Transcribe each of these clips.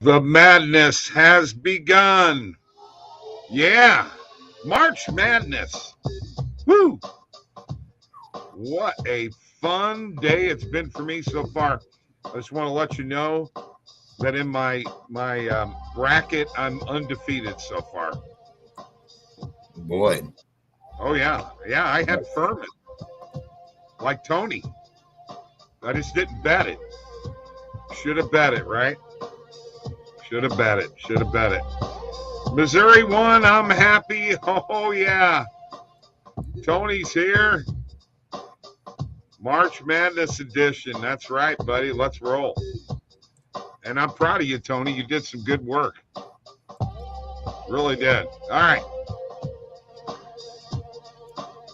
The madness has begun. Yeah. March Madness. Woo. What a fun day it's been for me so far. I just want to let you know that in my bracket, I'm undefeated so far. Boy. Oh, yeah. Yeah, I had Furman. Like Tony. I just didn't bet it. Should have bet it, right? Should have bet it. Should have bet it. Missouri won. I'm happy. Oh, yeah. Tony's here. March Madness edition. That's right, buddy. Let's roll. And I'm proud of you, Tony. You did some good work. Really did. All right.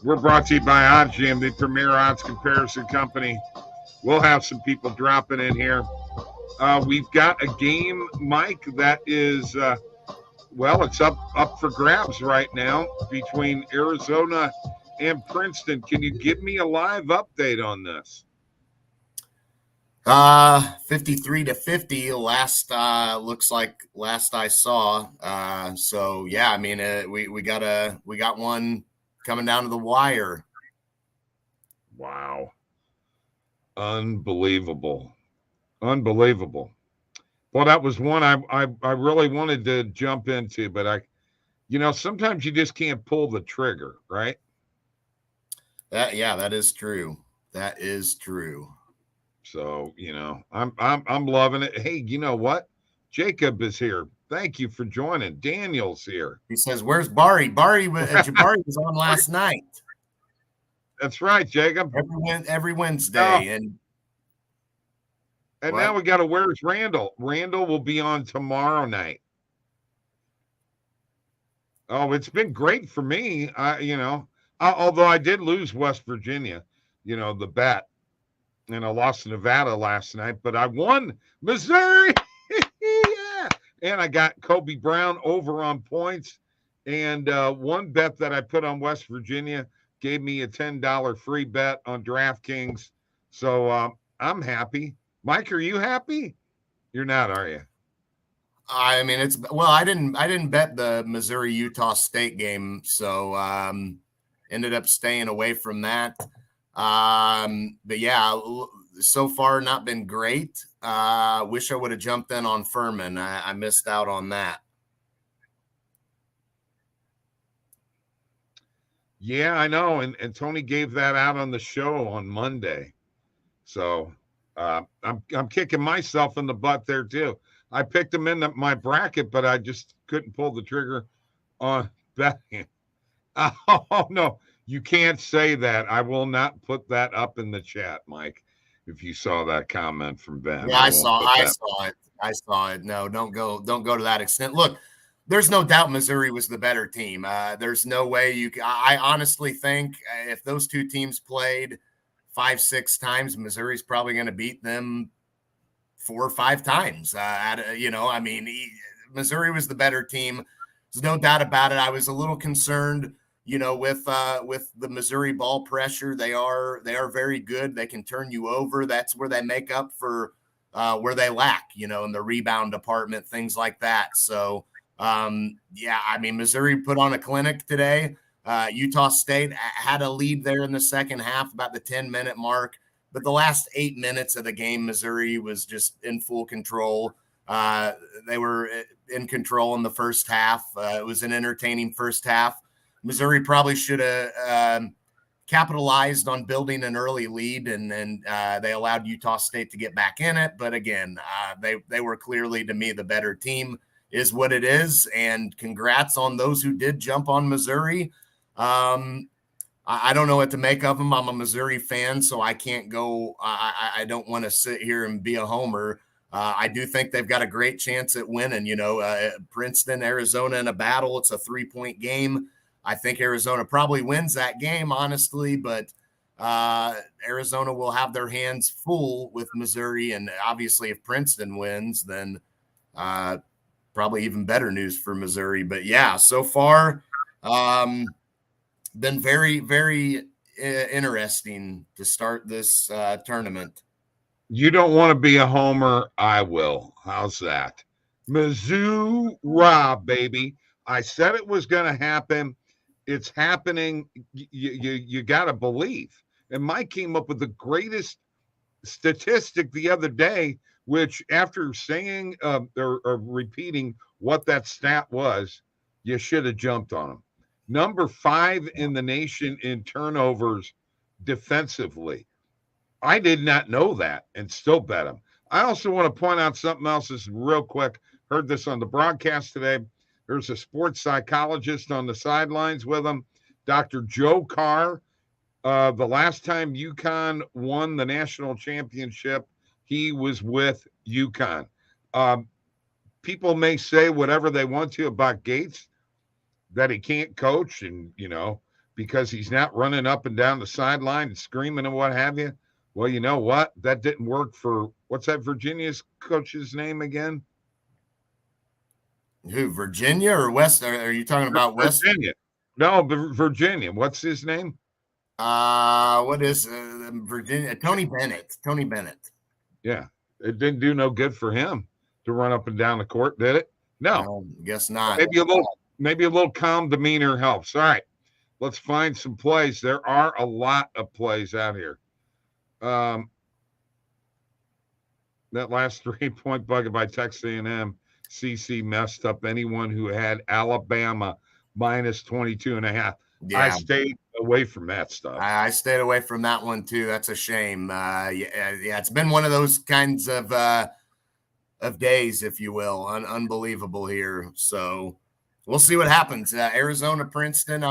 We're brought to you by OddsJam, the premier odds comparison company. We'll have some people dropping in here. We've got a game, Mike, that is, it's up for grabs right now between Arizona and Princeton. Can you give me a live update on this? 53-50 last looks like last I saw. So yeah, I mean we got one coming down to the wire. Wow. Unbelievable. Unbelievable. Well, that was one I really wanted to jump into, but sometimes you just can't pull the trigger, right? That is true. That is true. So, I'm loving it. Hey, you know what? Jacob is here. Thank you for joining. Daniel's here. He says, "Where's Bari? Jabari was on last night." That's right, Jacob. Every Wednesday, and now we got to. Where's Randall? Randall will be on tomorrow night. Oh, it's been great for me. Although I did lose West Virginia, the bet, and I lost Nevada last night, but I won Missouri. Yeah. And I got Kobe Brown over on points. And one bet that I put on West Virginia gave me a $10 free bet on DraftKings. So I'm happy. Mike, are you happy? You're not, are you? I mean, I didn't bet the Missouri-Utah State game, so ended up staying away from that. But yeah, so far not been great. Wish I would have jumped in on Furman. I missed out on that. Yeah, I know. And Tony gave that out on the show on Monday. So I'm kicking myself in the butt there too. I picked him in my bracket, but I just couldn't pull the trigger on betting. Oh, no, you can't say that. I will not put that up in the chat, Mike, if you saw that comment from Ben. Yeah, I saw it. No, don't go to that extent. Look, there's no doubt Missouri was the better team. There's no way I honestly think if those two teams played 5-6 times, Missouri's probably going to beat them 4 or 5 times. Missouri was the better team. There's no doubt about it. I was a little concerned, with the Missouri ball pressure. They are very good. They can turn you over. That's where they make up for where they lack, in the rebound department, things like that. So, Missouri put on a clinic today. Utah State had a lead there in the second half, about the 10-minute mark. But the last 8 minutes of the game, Missouri was just in full control. They were in control in the first half. It was an entertaining first half. Missouri probably should have capitalized on building an early lead, and they allowed Utah State to get back in it. But again, they were clearly, to me, the better team is what it is. And congrats on those who did jump on Missouri. I don't know what to make of them. I'm a Missouri fan, so I can't go. I don't want to sit here and be a homer. I do think they've got a great chance at winning. Princeton, Arizona in a battle. It's a 3-point game. I think Arizona probably wins that game, honestly, but Arizona will have their hands full with Missouri. And obviously, if Princeton wins, then probably even better news for Missouri. But yeah, so far, been very, very interesting to start this tournament. You don't want to be a homer. I will. How's that? Missouri, baby. I said it was going to happen. It's happening. You got to believe. And Mike came up with the greatest statistic the other day, which after saying or repeating what that stat was, you should have jumped on him. Number 5 in the nation in turnovers defensively. I did not know that and still bet him. I also want to point out something else. This is real quick. Heard this on the broadcast today. There's a sports psychologist on the sidelines with him, Dr. Joe Carr. The last time UConn won the national championship, he was with UConn. People may say whatever they want to about Gates, that he can't coach and, because he's not running up and down the sideline and screaming and what have you. Well, you know what? That didn't work for, what's that Virginia's coach's name again? Who, Virginia or West? Are you talking about West? Virginia. No, Virginia. What's his name? What is Virginia? Tony Bennett. Tony Bennett. Yeah. It didn't do no good for him to run up and down the court, did it? No. Guess not. Maybe a little calm demeanor helps. All right. Let's find some plays. There are a lot of plays out here. That last 3-point bucket by Texas A&M, CC messed up anyone who had Alabama minus 22.5. Yeah. I stayed away from that stuff. I stayed away from that one too. That's a shame. Yeah, it's been one of those kinds of days, if you will. Unbelievable here. So we'll see what happens. Arizona, Princeton.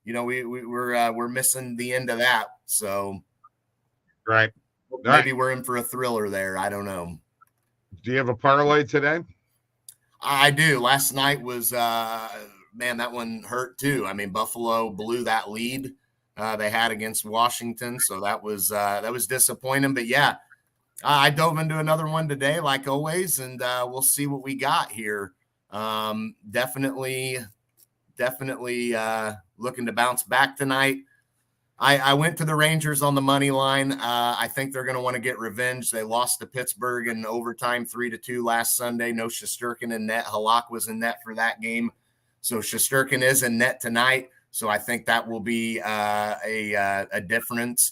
We're missing the end of that. So right. Maybe we're in for a thriller there. I don't know. Do you have a parlay today? I do. Last night was man, that one hurt too. I mean, Buffalo blew that lead they had against Washington, so that was disappointing. But yeah, I dove into another one today, like always, and we'll see what we got here. Definitely looking to bounce back tonight. I went to the Rangers on the money line. I think they're going to want to get revenge. They lost to Pittsburgh in overtime 3-2 last Sunday. No Shesterkin in net. Halak was in net for that game. So Shesterkin is in net tonight. So I think that will be a difference.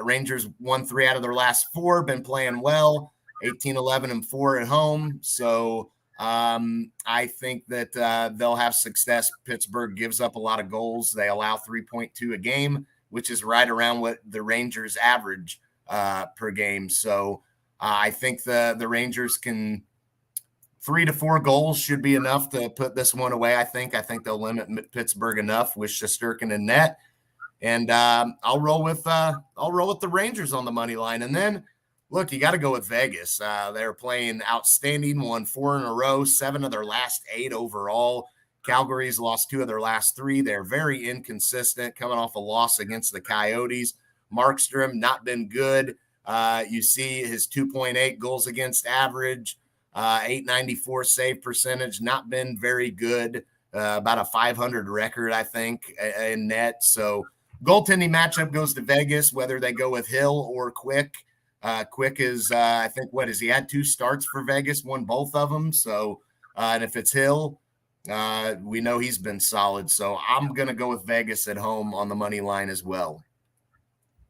Rangers won 3 out of their last 4, been playing well, 18-11-4 at home. So I think that they'll have success. Pittsburgh gives up a lot of goals. They allow 3.2 a game, which is right around what the Rangers average per game. So I think the Rangers can 3 to 4 goals should be enough to put this one away. I think they'll limit Pittsburgh enough with Shesterkin in net. And I'll roll with the Rangers on the money line. And then look, you got to go with Vegas. They're playing outstanding, won 4 in a row, 7 of their last 8 overall. Calgary's lost 2 of their last 3. They're very inconsistent, coming off a loss against the Coyotes. Markstrom, not been good. You see his 2.8 goals against average, 894 save percentage, not been very good. About a 500 record, I think, in net. So goaltending matchup goes to Vegas, whether they go with Hill or Quick. Quick is, I think, he had 2 starts for Vegas, won both of them. So, and if it's Hill, we know he's been solid. So I'm going to go with Vegas at home on the money line as well.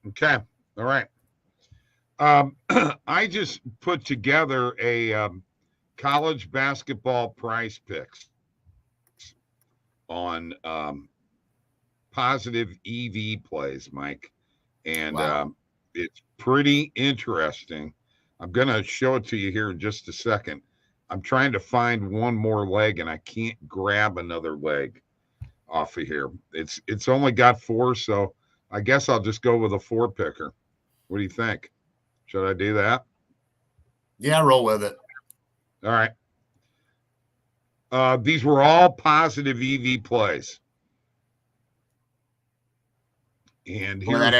Okay. All right. I just put together a college basketball prize picks on positive EV plays, Mike. And wow. It's pretty interesting. I'm going to show it to you here in just a second. I'm trying to find one more leg, and I can't grab another leg off of here. It's only got 4, so I guess I'll just go with a 4 picker. What do you think? Should I do that? Yeah, roll with it. All right. These were all positive EV plays. And here's that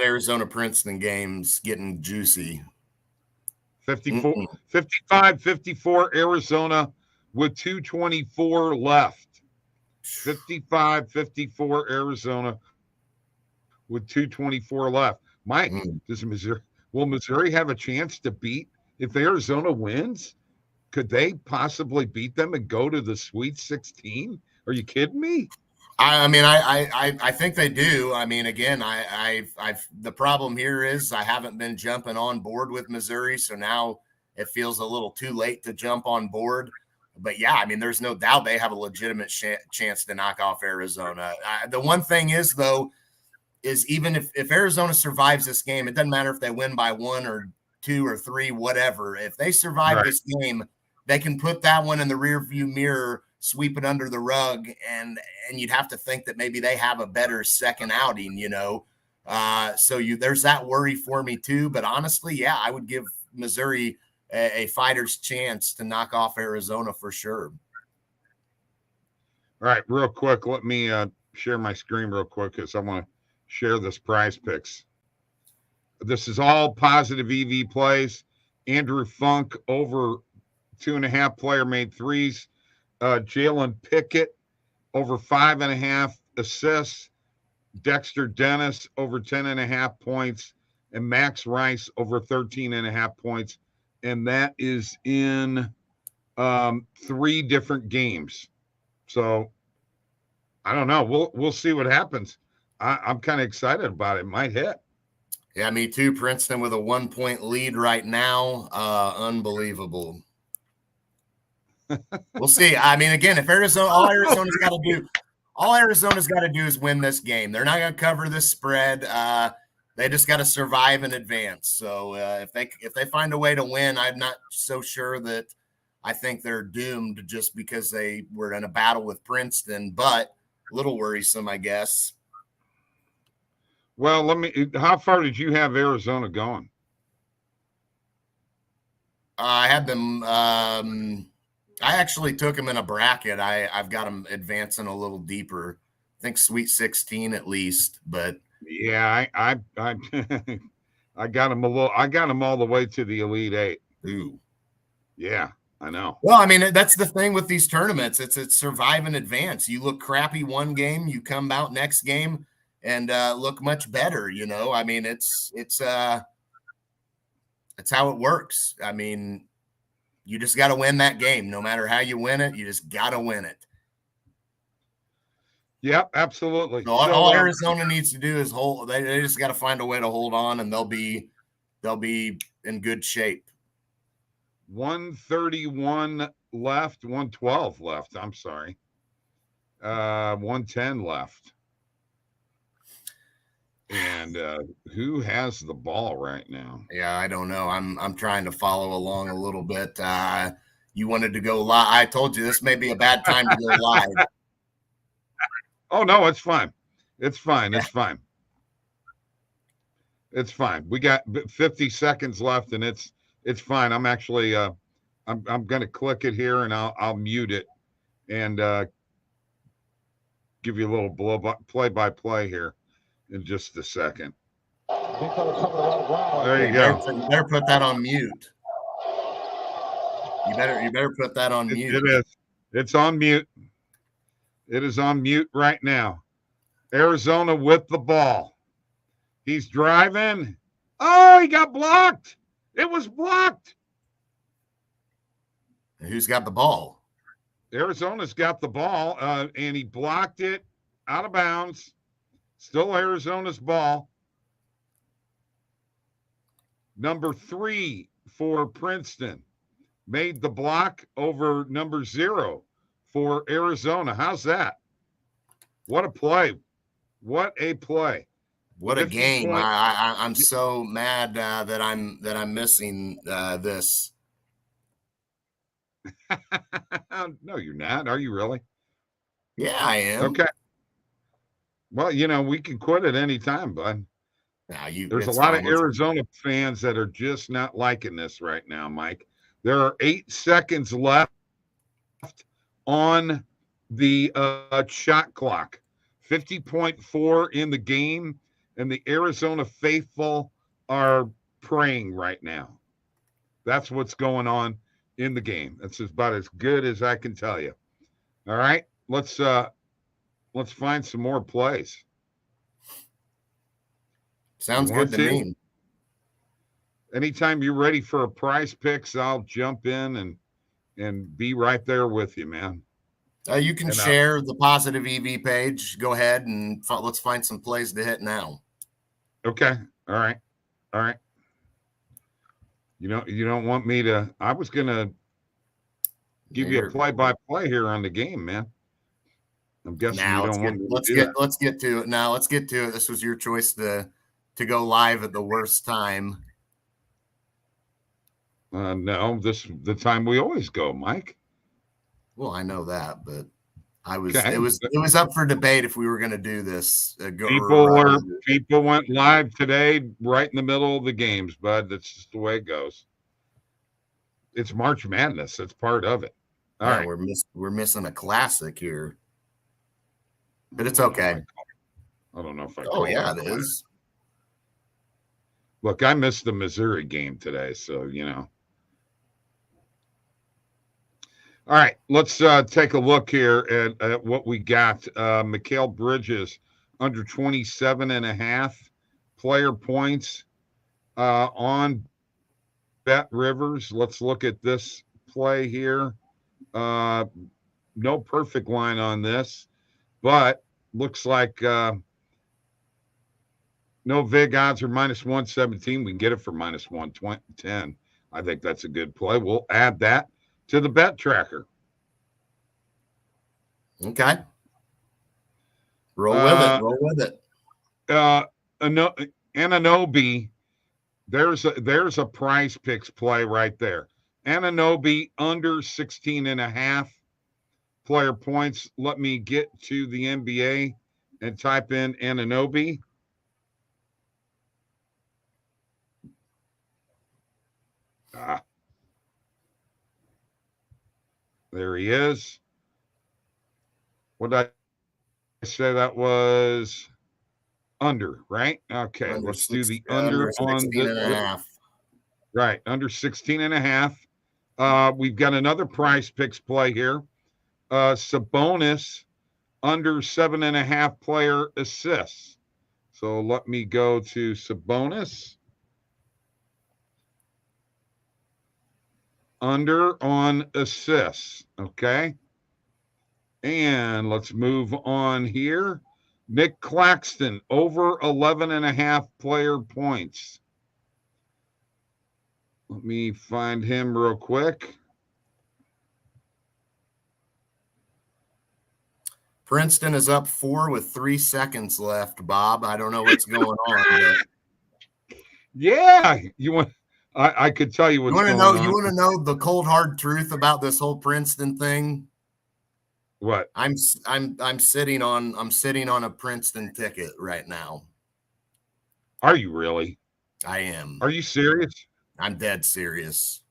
Arizona Princeton game's getting juicy. 55-54 Arizona with 2:24 left. 55-54 Arizona with 2:24 left. Mike, will Missouri have a chance to beat if Arizona wins? Could they possibly beat them and go to the Sweet 16? Are you kidding me? I think they do. I mean, again, the problem here is I haven't been jumping on board with Missouri, so now it feels a little too late to jump on board. But yeah, I mean, there's no doubt they have a legitimate chance to knock off Arizona. The one thing is, though, is even if Arizona survives this game, it doesn't matter if they win by 1 or 2 or 3, whatever. If they survive this game, they can put that one in the rearview mirror, sweep it under the rug, and you'd have to think that maybe they have a better second outing, So there's that worry for me too. But honestly, yeah, I would give Missouri a fighter's chance to knock off Arizona for sure. All right, real quick, let me share my screen real quick because I want to share this prize picks. This is all positive EV plays. Andrew Funk over 2.5 player made threes. Jalen Pickett over 5.5 assists. Dexter Dennis over 10.5 points. And Max Rice over 13.5 points. And that is in 3 different games. So I don't know. We'll see what happens. I'm kind of excited about it. It might hit. Yeah, me too. Princeton with a 1-point lead right now. Unbelievable. We'll see. I mean, again, if all Arizona's got to do is win this game. They're not going to cover this spread. They just got to survive and advance. So if they find a way to win, I'm not so sure that I think they're doomed just because they were in a battle with Princeton, but a little worrisome, I guess. Well, how far did you have Arizona going? I had them. I actually took them in a bracket. I've got them advancing a little deeper. I think Sweet 16 at least, but yeah, I I got them I got them all the way to the Elite 8. Ooh, yeah, I know. Well, I mean, that's the thing with these tournaments. It's survive and advance. You look crappy one game, you come out next game and look much better. I mean, it's how it works. I mean, you just got to win that game. No matter how you win it, you just got to win it. Yep, absolutely. So all Arizona needs to do is hold. They just got to find a way to hold on, and they'll be in good shape. 131 left, 112 left. I'm sorry. 110 left. And who has the ball right now? Yeah, I don't know. I'm trying to follow along a little bit. You wanted to go live. I told you this may be a bad time to go live. Oh no, it's fine. It's fine. It's fine. It's fine. We got 50 seconds left, and it's fine. I'm actually I'm going to click it here, and I'll mute it and give you a little play-by-play here in just a second. There you go. You better put that on mute. You better put that on mute. It is. It's on mute. It is on mute right now. Arizona with the ball. He's driving. Oh, he got blocked. It was blocked. Who's got the ball? Arizona's got the ball, and he blocked it out of bounds. Still Arizona's ball. Number 3 for Princeton made the block over number 0 for Arizona. How's that? What a play. What a play. What a game. I'm so mad that I'm missing this. No, you're not. Are you really? Yeah, I am. Okay. Well, we can quit at any time, bud. There's a lot of Arizona fans that are just not liking this right now, Mike. There are 8 seconds left on the shot clock. 50.4 in the game, and the Arizona faithful are praying right now. That's what's going on in the game. That's about as good as I can tell you. All right, let's find some more plays. Sounds good to me. Anytime you're ready for a prize picks, I'll jump in and and be right there with you, man. You can And share the positive EV page. Go ahead and let's find some plays to hit now. okay, all right, all right. You don't want me to. I was gonna give you a play-by-play here on the game, man. I'm guessing you don't want me to do that. Let's get to it now. Let's get to it. This was your choice to go live at the worst time. No, this is the time we always go, Mike. Well, I know that, but it was up for debate if we were going to do this. People went live today, right in the middle of the games, bud. That's just the way it goes. It's March Madness. It's part of it. All right, we're missing a classic here, but it's okay. I don't know if I. Oh yeah, it is. Look, I missed the Missouri game today, so All right, let's take a look here at what we got. Mikal Bridges, under 27.5 player points on Bet Rivers. Let's look at this play here. No perfect line on this, but looks like no VIG odds are minus 117. We can get it for minus 110. I think that's a good play. We'll add that to the bet tracker. Okay. Roll with it. Anunoby, there's a Prize Picks play right there. Anunoby under 16.5 player points. Let me get to the NBA and type in Anunoby. There he is. What did I say? That was under, right? Okay, let's do the under on the right, under 16.5. We've got another Prize Picks play here. Sabonis under 7.5 player assists. So let me go to Sabonis. Under on assists. Okay. And let's move on here. Nick Claxton, over 11.5 player points. Let me find him real quick. Princeton is up 4 with 3 seconds left, Bob. I don't know what's going on. But... Yeah, I could tell you what's going on. You want to know the cold hard truth about this whole Princeton thing? What? I'm sitting on a Princeton ticket right now. Are you really? I am. Are you serious? I'm dead serious.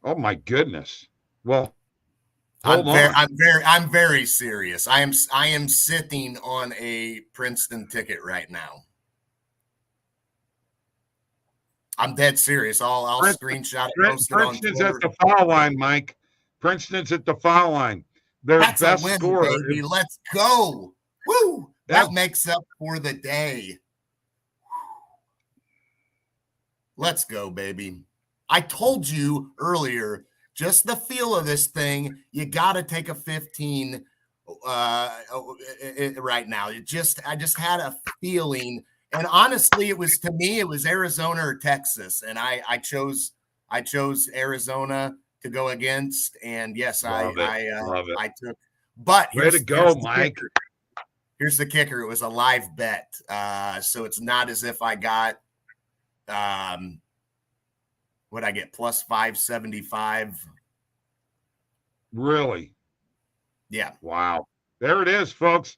Oh my goodness. Well, I'm very serious. I am sitting on a Princeton ticket right now. I'm dead serious. I'll screenshot it, post it on Twitter. Princeton's at the foul line, Mike. Princeton's at the foul line. Their That's best a win, scorer. Baby. Let's go. Woo! That makes up for the day. Let's go, baby. I told you earlier, just the feel of this thing, you got to take a 15 right now. I just had a feeling. And honestly, it was Arizona or Texas. And I chose Arizona to go against. And yes, I took, but way to go, Mike. Here's the kicker. It was a live bet. So it's not as if I got, what I get, plus 575. Really? Yeah. Wow. There it is, folks.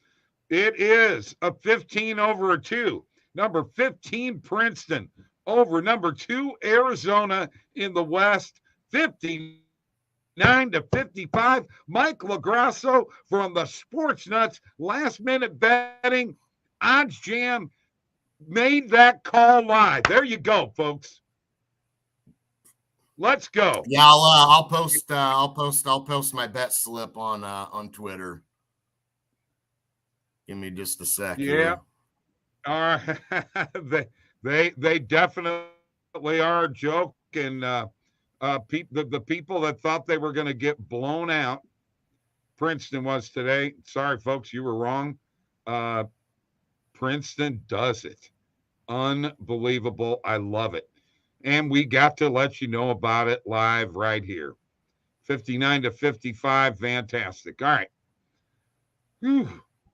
It is a 15 over a 2. Number 15, Princeton, over number 2, Arizona in the West, 59 to 55. Mike LaGrasso from the Sports Nuts last minute betting. OddsJam made that call live. There you go, folks. Let's go. Yeah, I'll post my bet slip on Twitter. Give me just a sec. Yeah. They definitely are a joke, and The people that thought they were going to get blown out, Princeton was today. Sorry, folks, you were wrong. Princeton does it. Unbelievable. I love it. And we got to let you know about it live right here. 59-55. Fantastic. All right. Whew.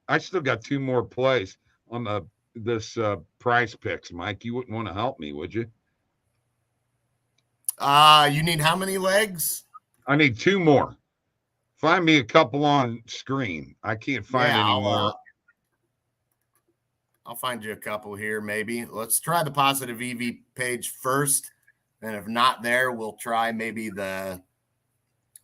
I still got 2 more plays on this prize picks, Mike. You wouldn't want to help me, would you? You need how many legs? I need 2 more. Find me a couple on screen. I can't find any more. I'll find you a couple here, maybe. Let's try the positive EV page first. And if not there, we'll try maybe the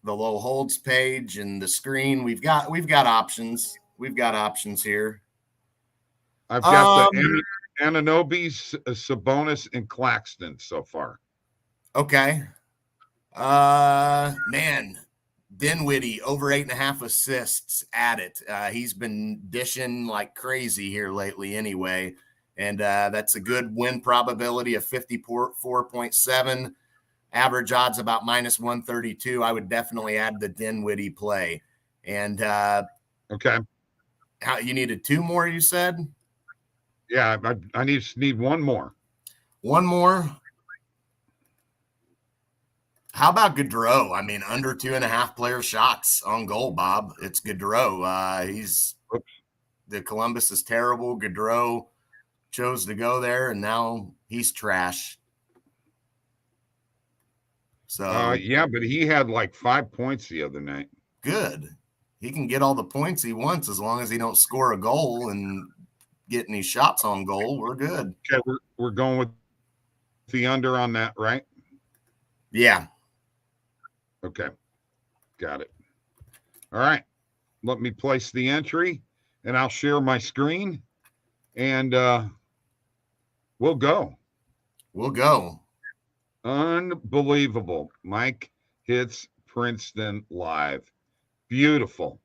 low holds page and the screen. We've got options. We've got options here. I've got the Ananobi's, Sabonis, and Claxton so far. Okay. Man, Dinwiddie over 8.5 assists at it. He's been dishing like crazy here lately anyway. And that's a good win probability of 54.7. Average odds about -132. I would definitely add the Dinwiddie play. And okay. How you needed 2 more, you said? Yeah, I need 1 more. 1 more. How about Gaudreau? I mean, under 2.5 player shots on goal, Bob. It's Gaudreau. The Columbus is terrible. Gaudreau chose to go there, and now he's trash. So yeah, but he had like 5 points the other night. Good. He can get all the points he wants as long as he don't score a goal and get any shots on goal. We're good. Okay, we're going with the under on that, right? Yeah. Okay. Got it. All right. Let me place the entry, and I'll share my screen, and we'll go. We'll go. Unbelievable. Mike hits Princeton live. Beautiful.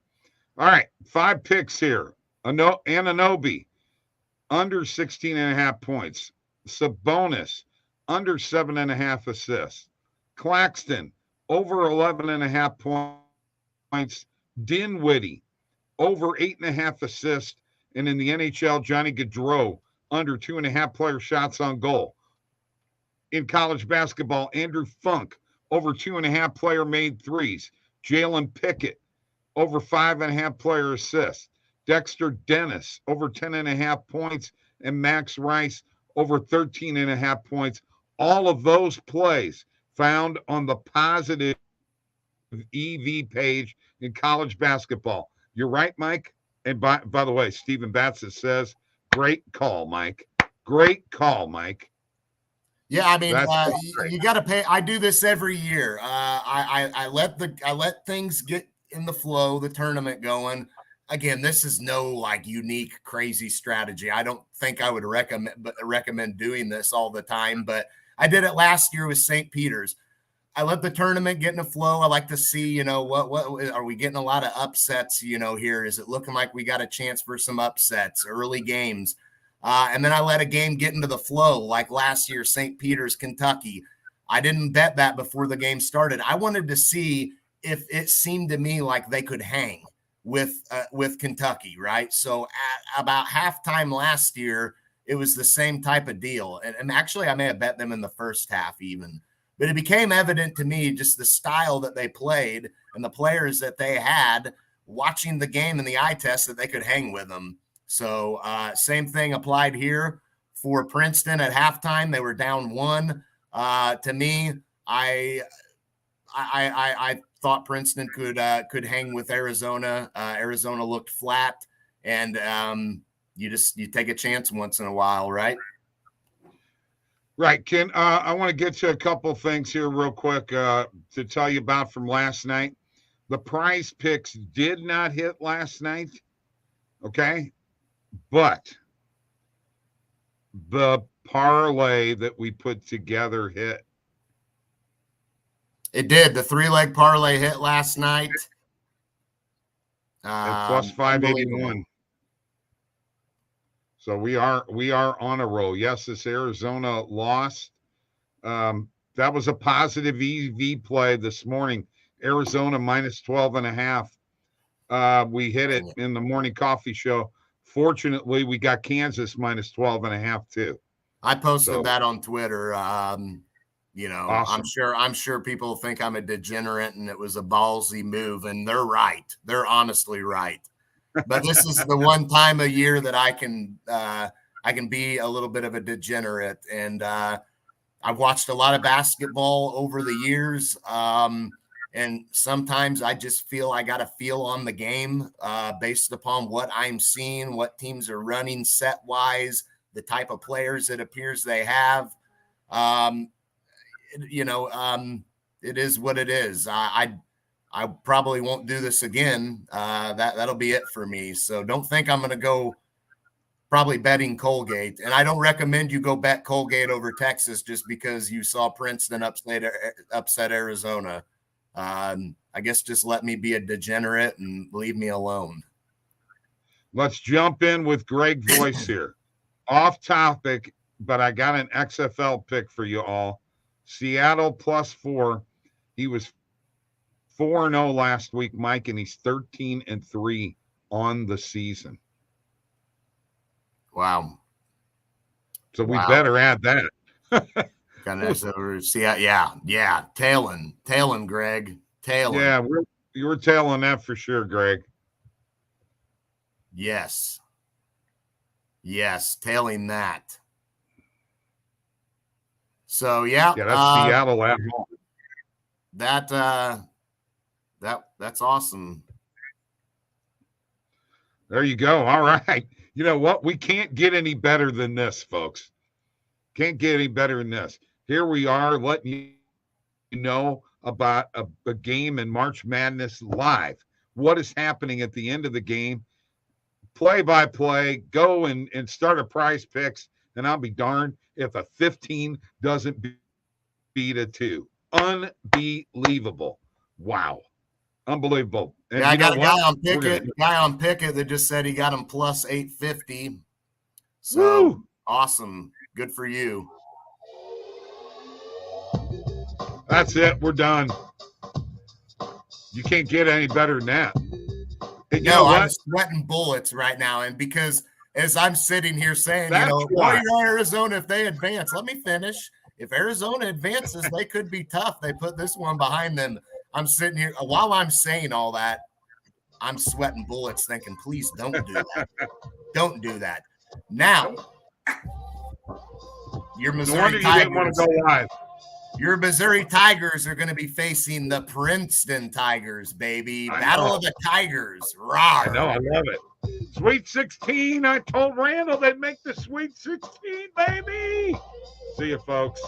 All right. 5 picks here. Ananobi, under 16.5 points. Sabonis, under 7.5 assists. Claxton, over 11.5 points. Dinwiddie, over 8.5 assists. And in the NHL, Johnny Gaudreau, under 2.5 player shots on goal. In college basketball, Andrew Funk, over 2.5 player made threes. Jalen Pickett, over 5.5 player assists. Dexter Dennis, over 10.5 points. And Max Rice, over 13.5 points. All of those plays found on the positive EV page in college basketball. You're right, Mike. And by the way, Stephen Batson says, great call, Mike. Great call, Mike. Yeah, I mean, you got to pay. I do this every year. I let things get in the flow, the tournament going. Again, this is no like unique, crazy strategy. I don't think I would recommend doing this all the time, but I did it last year with St. Peter's. I let the tournament get in the flow. I like to see, what are we getting a lot of upsets, here? Is it looking like we got a chance for some upsets, early games? And then I let a game get into the flow, like last year, St. Peter's, Kentucky. I didn't bet that before the game started. I wanted to see if it seemed to me like they could hang with Kentucky, right? So at about halftime last year, it was the same type of deal. And actually, I may have bet them in the first half even. But it became evident to me just the style that they played and the players that they had watching the game in the eye test that they could hang with them. So same thing applied here for Princeton at halftime. They were down 1. To me, I thought Princeton could hang with Arizona. Arizona looked flat, and you take a chance once in a while, right? Right, Ken. I want to get to a couple things here real quick to tell you about from last night. The prize picks did not hit last night, okay? But the parlay that we put together hit. It did. The 3-leg parlay hit last night. At plus 581. So we are on a roll. Yes, this Arizona lost. That was a positive EV play this morning. Arizona minus 12.5. We hit it in the morning coffee show. Fortunately, we got Kansas minus 12.5 too. I posted that on Twitter. You know, awesome. I'm sure people think I'm a degenerate and it was a ballsy move, and they're right. They're honestly right. But this is the one time a year that I can be a little bit of a degenerate. And I've watched a lot of basketball over the years. And sometimes I just feel I got a feel on the game based upon what I'm seeing, what teams are running set wise, the type of players it appears they have. It is what it is. I probably won't do this again. That'll be it for me. So don't think I'm going to go probably betting Colgate. And I don't recommend you go bet Colgate over Texas just because you saw Princeton upset Arizona. I guess just let me be a degenerate and leave me alone. Let's jump in with Greg Voice here. Off topic, but I got an XFL pick for you all. Seattle +4. He was 4-0 last week, Mike, and he's 13-3 on the season. Wow. So we better add that. Yeah. Tailing, Greg. Tailing. Yeah, you were tailing that for sure, Greg. Yes, tailing that. So that's Seattle at home. That's awesome. There you go. All right. You know what? We can't get any better than this, folks. Can't get any better than this. Here we are letting you know about a game in March Madness live. What is happening at the end of the game? Play by play. Go and start a Prize Picks, and I'll be darned if a 15 doesn't beat a 2. Unbelievable. Wow. Unbelievable. And I got a guy on Pickett that just said he got him plus 850. So woo! Awesome. Good for you. That's it. We're done. You can't get any better than that. I'm sweating bullets right now. And because as I'm sitting here saying, Warrior Arizona, if they advance, let me finish. If Arizona advances, they could be tough. They put this one behind them. I'm sitting here while I'm saying all that, I'm sweating bullets thinking, please don't do that. Don't do that. Now, your Missouri Tigers. Your Missouri Tigers are going to be facing the Princeton Tigers, baby. Battle of the Tigers. Rawr. I know. I love it. Sweet 16. I told Randall they'd make the Sweet 16, baby. See you, folks.